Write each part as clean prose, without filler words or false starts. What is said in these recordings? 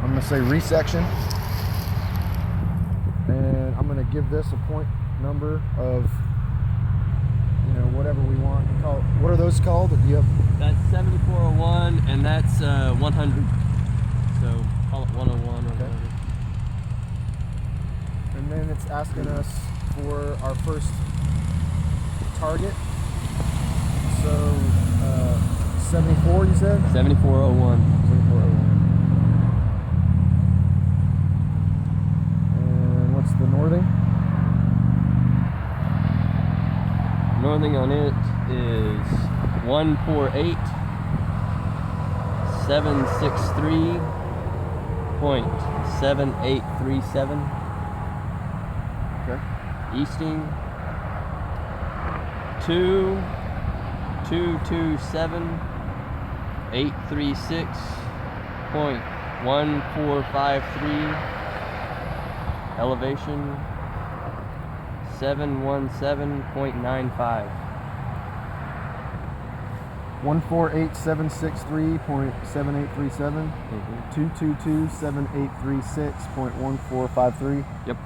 I'm going to say resection. And I'm going to give this a point number of, you know, whatever we want to call it. What are those called? Do you have? That's 7401 and that's 100. So call it 101 or whatever. And then it's asking us for our first target. So 74, you said? 7401. 7401. And what's the northing? Northing on it is 148.763.7837. Okay. Easting 2227.836.1453. Elevation 717.95. 148.763.7837. 222.7836.1453. Yep.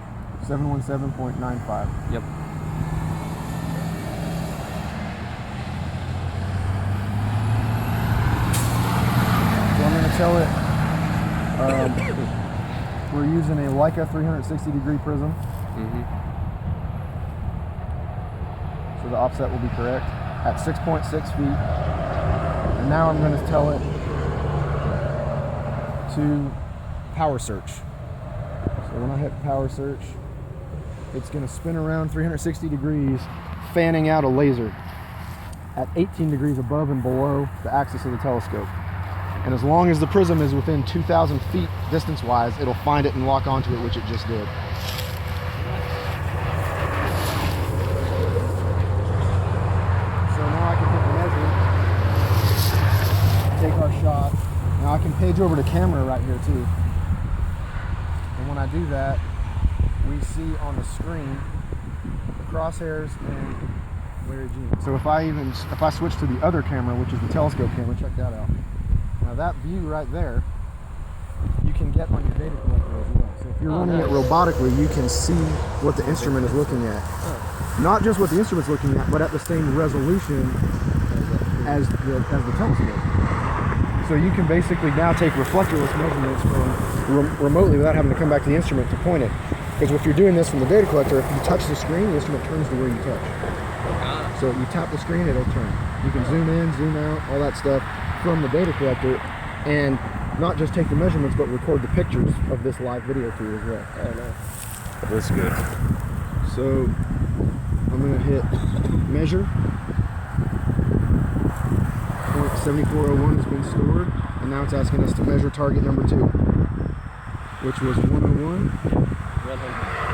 717.95. Yep. So I'm going to tell it we're using a LEICA 360 degree prism. So the offset will be correct at 6.6 feet. And now I'm going to tell it to power search. So when I hit power search, it's going to spin around 360 degrees, fanning out a laser at 18 degrees above and below the axis of the telescope. And as long as the prism is within 2,000 feet distance-wise, it'll find it and lock onto it, which it just did. So now I can hit the measure, take our shot. Now I can page over to camera right here too. And when I do that, we see on the screen the crosshairs and Larry G. So if I switch to the other camera, which is the telescope camera, check that out. Now that view right there, you can get on your data collector as well. So if you're running it robotically, you can see what the instrument is looking at. Not just what the instrument's looking at, but at the same resolution as the telescope. So you can basically now take reflectorless measurements from remotely without having to come back to the instrument to point it. Because if you're doing this from the data collector, if you touch the screen, the instrument turns to where you touch. So you tap the screen, it'll turn. You can zoom in, zoom out, all that stuff from the data collector, and not just take the measurements, but record the pictures of this live video too as well. Oh, nice. That's good. So I'm going to hit measure. Point 7401 has been stored, and now it's asking us to measure target number 2, which was 101. 100.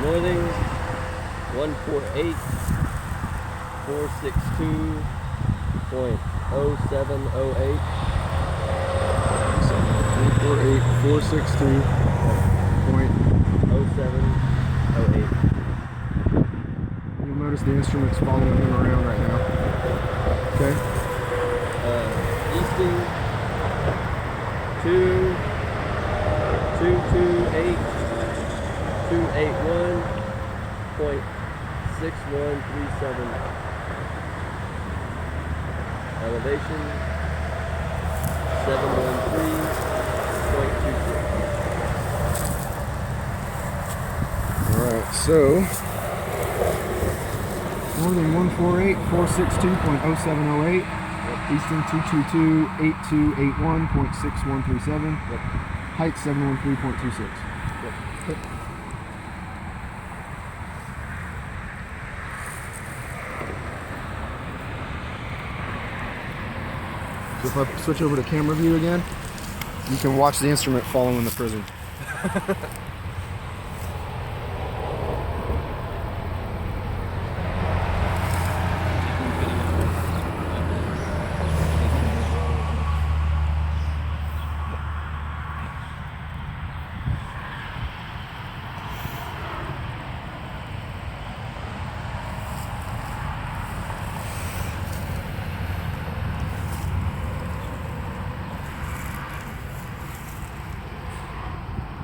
Northing 148.462.0708. 148.462.0708. You'll notice the instrument's following him around right now. Okay. Easting 281.6137. Elevation 713.26. Alright, so Northing 148.462.0708, Easting 222.8281.6137, height 713.26. Yep. So if I switch over to camera view again, you can watch the instrument following the prism.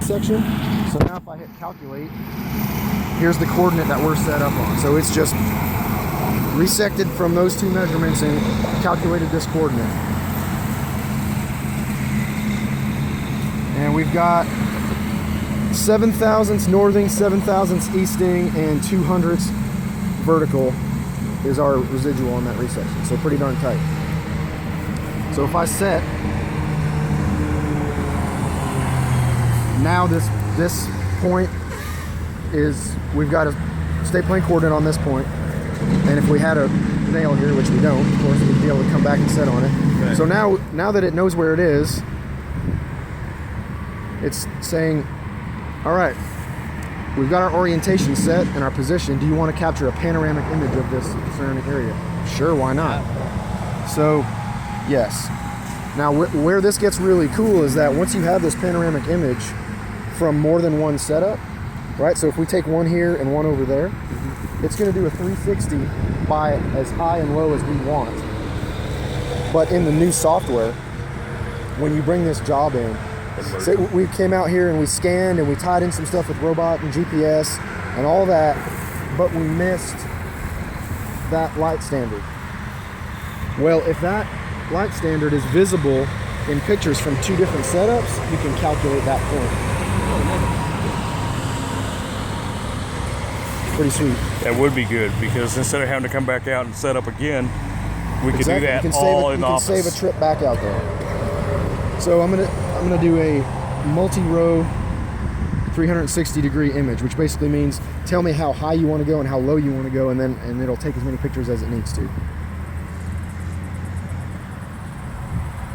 section. So now if I hit calculate, here's the coordinate that we're set up on. So it's just resected from those two measurements and calculated this coordinate. And we've got 7 thousandths northing, 7 thousandths easting, and 200ths vertical is our residual on that resection. So pretty darn tight. So if I set, now this point is, we've got a state plane coordinate on this point, and if we had a nail here, which we don't, of course, we'd be able to come back and set on it. Okay. So now that it knows where it is, it's saying, all right, we've got our orientation set and our position. Do you want to capture a panoramic image of this surrounding area? Sure, why not? So, yes. Now, where this gets really cool is that once you have this panoramic image from more than one setup, right? So if we take one here and one over there, it's going to do a 360 by as high and low as we want. But in the new software, when you bring this job in, say we came out here and we scanned and we tied in some stuff with robot and GPS and all that, but we missed that light standard. Well, if that light standard is visible in pictures from two different setups, you can calculate that point. Pretty sweet. That would be good, because instead of having to come back out and set up again, we could do that all in the office. You can save a trip back out there. So I'm gonna do a multi-row 360-degree image, which basically means tell me how high you want to go and how low you want to go, and it'll take as many pictures as it needs to.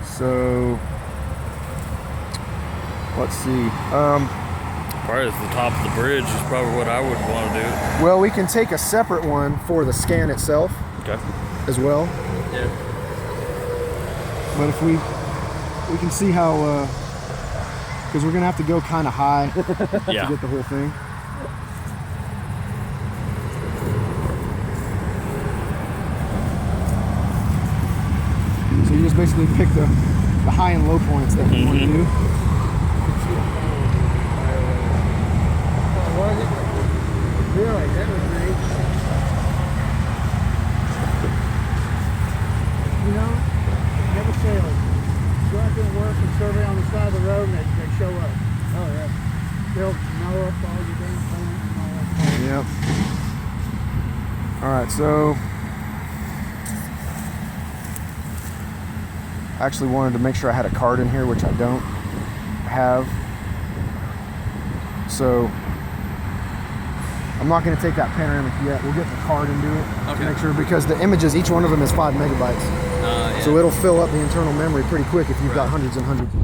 So let's see. Probably at the top of the bridge is probably what I would want to do. Well, we can take a separate one for the scan itself. Okay. As well. Yeah. But if we can see how, because we're gonna have to go kind of high to get the whole thing. So you just basically pick the high and low points that you want to do. Really, that was nice. You know, never sailed. Go out there and work and survey on the side of the road, and they show up. Oh yeah. They'll know up all your damn points and all that. Yep. All right, so I actually wanted to make sure I had a card in here, which I don't have. So I'm not going to take that panoramic yet. We'll get the card and do it to make sure, because the images, each one of them is 5 megabytes. Yeah. So it'll fill up the internal memory pretty quick if you've got hundreds and hundreds.